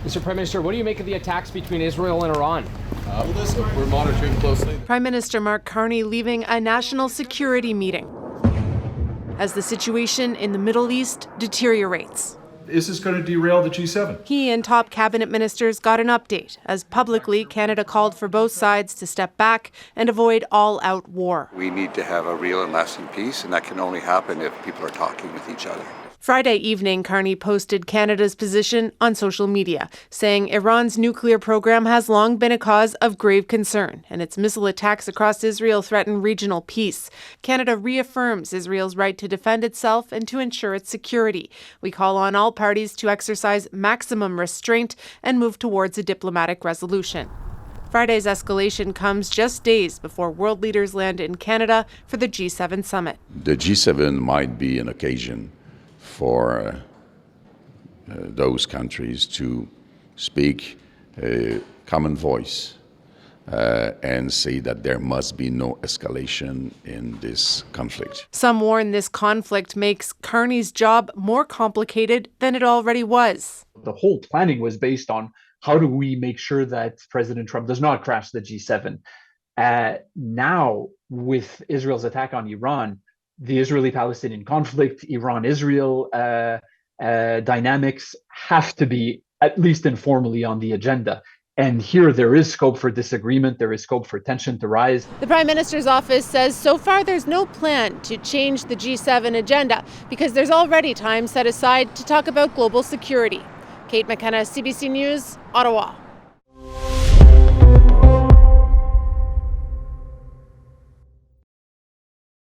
Mr. Prime Minister, what do you make of the attacks between Israel and Iran? We're monitoring closely. Prime Minister Carney leaving a national security meeting as the situation in the Middle East deteriorates. Is this going to derail the G7? He and top cabinet ministers got an update as publicly Canada called for both sides to step back and avoid all-out war. We need to have a real and lasting peace, and that can only happen if people are talking with each other. Friday evening, Carney posted Canada's position on social media, saying Iran's nuclear program has long been a cause of grave concern, and its missile attacks across Israel threaten regional peace. Canada reaffirms Israel's right to defend itself and to ensure its security. We call on all parties to exercise maximum restraint and move towards a diplomatic resolution. Friday's escalation comes just days before world leaders land in Canada for the G7 summit. The G7 might be an occasion for those countries to speak a common voice and say that there must be no escalation in this conflict. Some warn this conflict makes Carney's job more complicated than it already was. The whole planning was based on how do we make sure that President Trump does not crash the G7. Now, with Israel's attack on Iran, the Israeli-Palestinian conflict, Iran-Israel dynamics have to be at least informally on the agenda. And here there is scope for disagreement, there is scope for tension to rise. The Prime Minister's office says so far there's no plan to change the G7 agenda because there's already time set aside to talk about global security. Kate McKenna, CBC News, Ottawa.